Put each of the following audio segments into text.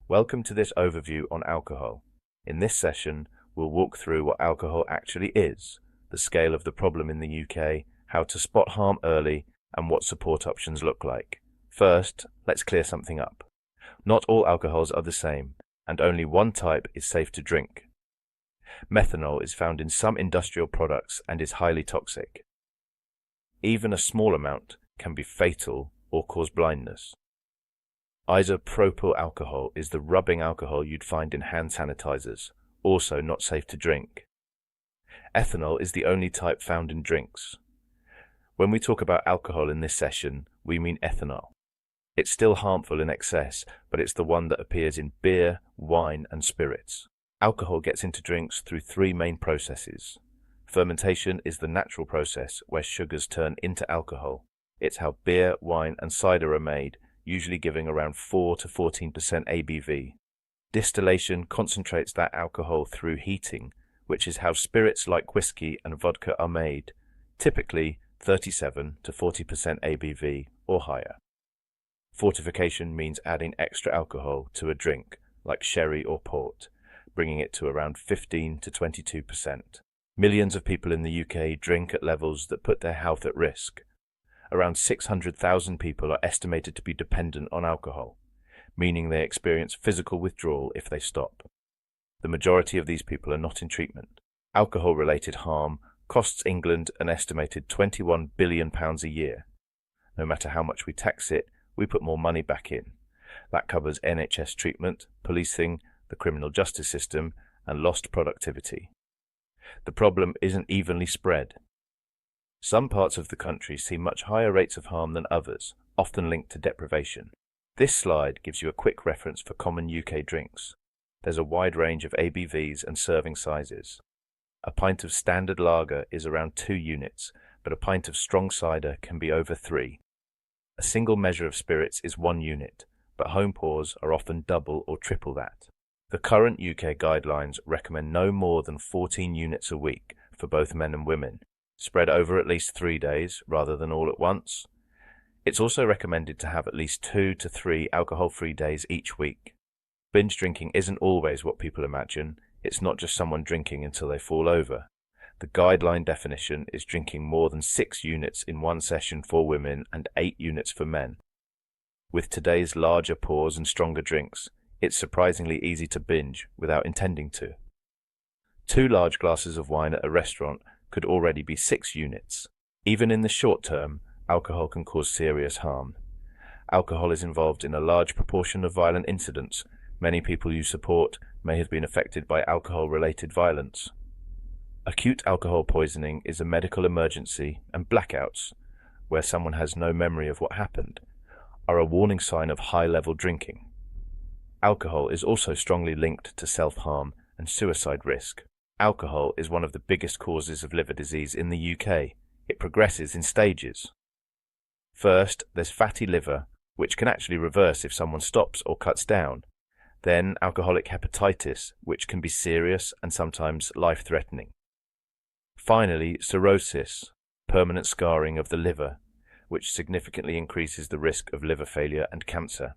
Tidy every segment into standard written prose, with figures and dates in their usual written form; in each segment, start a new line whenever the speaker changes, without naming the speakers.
Welcome to this overview on alcohol. In this session, we'll walk through what alcohol actually is, the scale of the problem in the UK, how to spot harm early, and what support options look like. First, let's clear something up. Not all alcohols are the same, and only one type is safe to drink. Methanol is found in some industrial products and is highly toxic. Even a small amount can be fatal or cause blindness. Isopropyl alcohol is the rubbing alcohol you'd find in hand sanitizers, also not safe to drink. Ethanol is the only type found in drinks. When we talk about alcohol in this session, we mean ethanol. It's still harmful in excess, but it's the one that appears in beer, wine, and spirits. Alcohol gets into drinks through three main processes. Fermentation is the natural process where sugars turn into alcohol. It's how beer, wine, and cider are made, usually giving around 4 to 14% ABV. Distillation concentrates that alcohol through heating, which is how spirits like whiskey and vodka are made, typically 37 to 40% ABV or higher. Fortification means adding extra alcohol to a drink, like sherry or port, bringing it to around 15 to 22%. Millions of people in the UK drink at levels that put their health at risk. Around 600,000 people are estimated to be dependent on alcohol, meaning they experience physical withdrawal if they stop. The majority of these people are not in treatment. Alcohol-related harm costs England an estimated £21 billion a year. No matter how much we tax it, we put more money back in. That covers NHS treatment, policing, the criminal justice system, and lost productivity. The problem isn't evenly spread. Some parts of the country see much higher rates of harm than others, often linked to deprivation. This slide gives you a quick reference for common UK drinks. There's a wide range of ABVs and serving sizes. A pint of standard lager is around 2 units, but a pint of strong cider can be over 3. A single measure of spirits is 1 unit, but home pours are often double or triple that. The current UK guidelines recommend no more than 14 units a week for both men and women, spread over at least 3 days rather than all at once. It's also recommended to have at least 2 to 3 alcohol-free days each week. Binge drinking isn't always what people imagine. It's not just someone drinking until they fall over. The guideline definition is drinking more than 6 units in one session for women and 8 units for men. With today's larger pours and stronger drinks, it's surprisingly easy to binge without intending to. 2 large glasses of wine at a restaurant could already be 6 units. Even in the short term, alcohol can cause serious harm. Alcohol is involved in a large proportion of violent incidents. Many people you support may have been affected by alcohol-related violence. Acute alcohol poisoning is a medical emergency, and blackouts, where someone has no memory of what happened, are a warning sign of high-level drinking. Alcohol is also strongly linked to self-harm and suicide risk. Alcohol is one of the biggest causes of liver disease in the UK. It progresses in stages. First, there's fatty liver, which can actually reverse if someone stops or cuts down. Then alcoholic hepatitis, which can be serious and sometimes life-threatening. Finally, cirrhosis, permanent scarring of the liver, which significantly increases the risk of liver failure and cancer.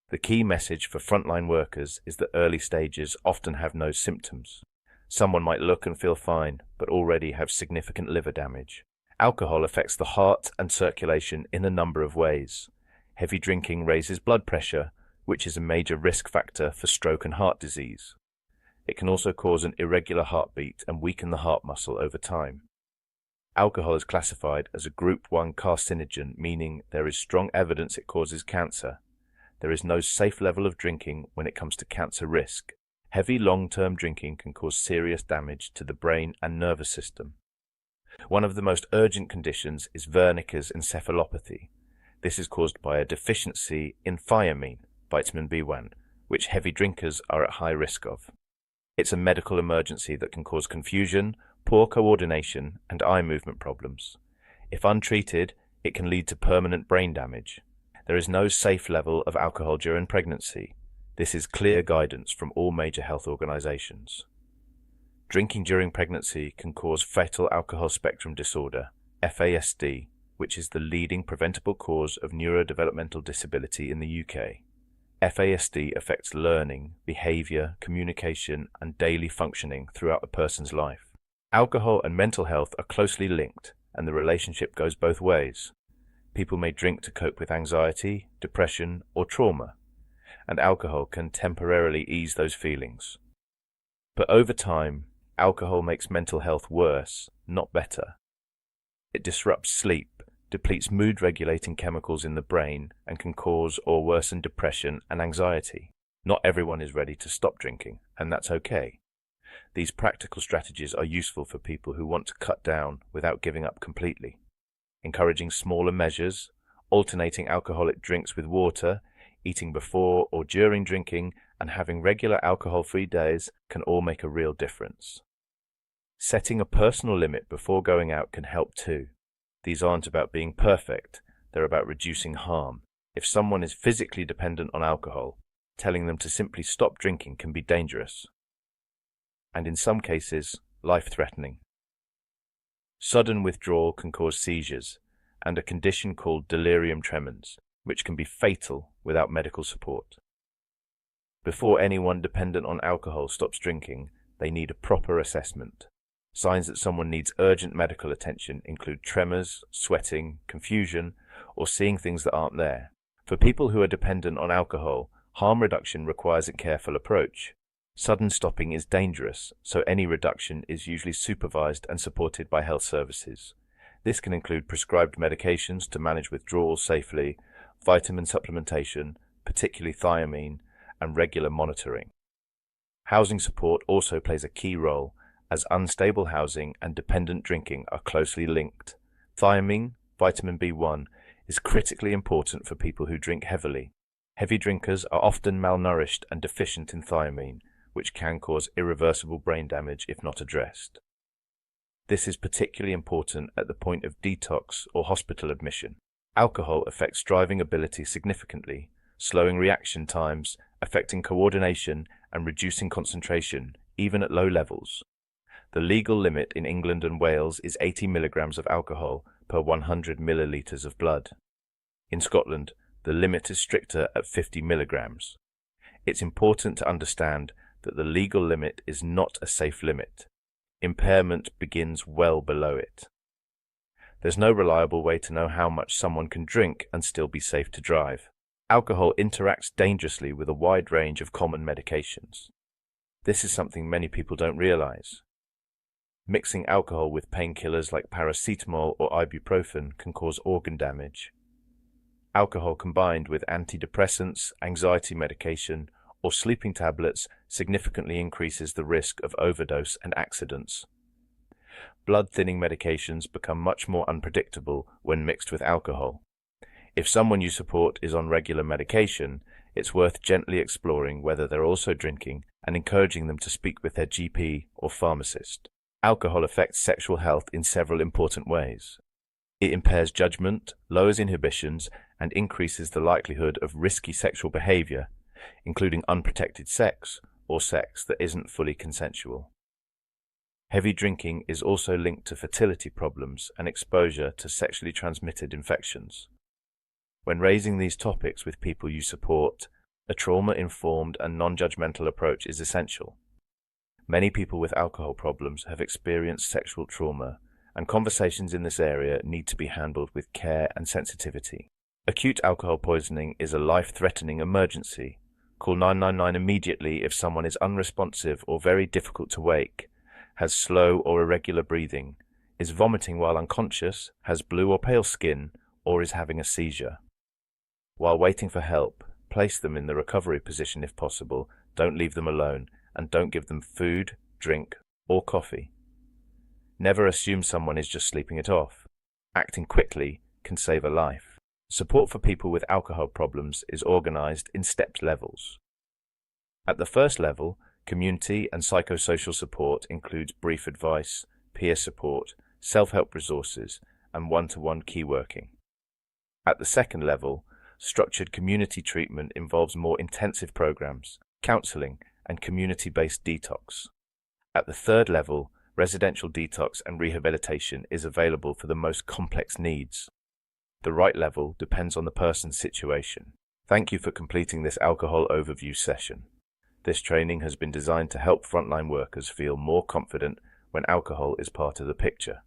The key message for frontline workers is that early stages often have no symptoms. Someone might look and feel fine, but already have significant liver damage. Alcohol affects the heart and circulation in a number of ways. Heavy drinking raises blood pressure, which is a major risk factor for stroke and heart disease. It can also cause an irregular heartbeat and weaken the heart muscle over time. Alcohol is classified as a Group 1 carcinogen, meaning there is strong evidence it causes cancer. There is no safe level of drinking when it comes to cancer risk. Heavy long-term drinking can cause serious damage to the brain and nervous system. One of the most urgent conditions is Wernicke's encephalopathy. This is caused by a deficiency in thiamine, vitamin B1, which heavy drinkers are at high risk of. It's a medical emergency that can cause confusion, poor coordination, and eye movement problems. If untreated, it can lead to permanent brain damage. There is no safe level of alcohol during pregnancy. This is clear guidance from all major health organizations. Drinking during pregnancy can cause fetal alcohol spectrum disorder, FASD, which is the leading preventable cause of neurodevelopmental disability in the UK. FASD affects learning, behavior, communication, and daily functioning throughout a person's life. Alcohol and mental health are closely linked, and the relationship goes both ways. People may drink to cope with anxiety, depression, or trauma, and alcohol can temporarily ease those feelings. But over time, alcohol makes mental health worse, not better. It disrupts sleep, depletes mood-regulating chemicals in the brain, and can cause or worsen depression and anxiety. Not everyone is ready to stop drinking, and that's okay. These practical strategies are useful for people who want to cut down without giving up completely. Encouraging smaller measures, alternating alcoholic drinks with water, eating before or during drinking, and having regular alcohol-free days can all make a real difference. Setting a personal limit before going out can help too. These aren't about being perfect, they're about reducing harm. If someone is physically dependent on alcohol, telling them to simply stop drinking can be dangerous, and in some cases, life-threatening. Sudden withdrawal can cause seizures and a condition called delirium tremens, which can be fatal without medical support. Before anyone dependent on alcohol stops drinking, they need a proper assessment. Signs that someone needs urgent medical attention include tremors, sweating, confusion, or seeing things that aren't there. For people who are dependent on alcohol, harm reduction requires a careful approach. Sudden stopping is dangerous, so any reduction is usually supervised and supported by health services. This can include prescribed medications to manage withdrawal safely, vitamin supplementation, particularly thiamine, and regular monitoring. Housing support also plays a key role, as unstable housing and dependent drinking are closely linked. Thiamine, vitamin B1, is critically important for people who drink heavily. Heavy drinkers are often malnourished and deficient in thiamine, which can cause irreversible brain damage if not addressed. This is particularly important at the point of detox or hospital admission. Alcohol affects driving ability significantly, slowing reaction times, affecting coordination, and reducing concentration, even at low levels. The legal limit in England and Wales is 80 milligrams of alcohol per 100 millilitres of blood. In Scotland, the limit is stricter at 50 milligrams. It's important to understand that the legal limit is not a safe limit. Impairment begins well below it. There's no reliable way to know how much someone can drink and still be safe to drive. Alcohol interacts dangerously with a wide range of common medications. This is something many people don't realize. Mixing alcohol with painkillers like paracetamol or ibuprofen can cause organ damage. Alcohol combined with antidepressants, anxiety medication, or sleeping tablets significantly increases the risk of overdose and accidents. Blood-thinning medications become much more unpredictable when mixed with alcohol. If someone you support is on regular medication, it's worth gently exploring whether they're also drinking and encouraging them to speak with their GP or pharmacist. Alcohol affects sexual health in several important ways. It impairs judgment, lowers inhibitions, and increases the likelihood of risky sexual behavior, including unprotected sex or sex that isn't fully consensual. Heavy drinking is also linked to fertility problems and exposure to sexually transmitted infections. When raising these topics with people you support, a trauma-informed and non-judgmental approach is essential. Many people with alcohol problems have experienced sexual trauma, and conversations in this area need to be handled with care and sensitivity. Acute alcohol poisoning is a life-threatening emergency. Call 999 immediately if someone is unresponsive or very difficult to wake, has slow or irregular breathing, is vomiting while unconscious, has blue or pale skin, or is having a seizure. While waiting for help, place them in the recovery position if possible, don't leave them alone, and don't give them food, drink, or coffee. Never assume someone is just sleeping it off. Acting quickly can save a life. Support for people with alcohol problems is organized in stepped levels. At the first level, community and psychosocial support includes brief advice, peer support, self-help resources, and one-to-one key working. At the second level, structured community treatment involves more intensive programs, counseling, and community-based detox. At the third level, residential detox and rehabilitation is available for the most complex needs. The right level depends on the person's situation. Thank you for completing this alcohol overview session. This training has been designed to help frontline workers feel more confident when alcohol is part of the picture.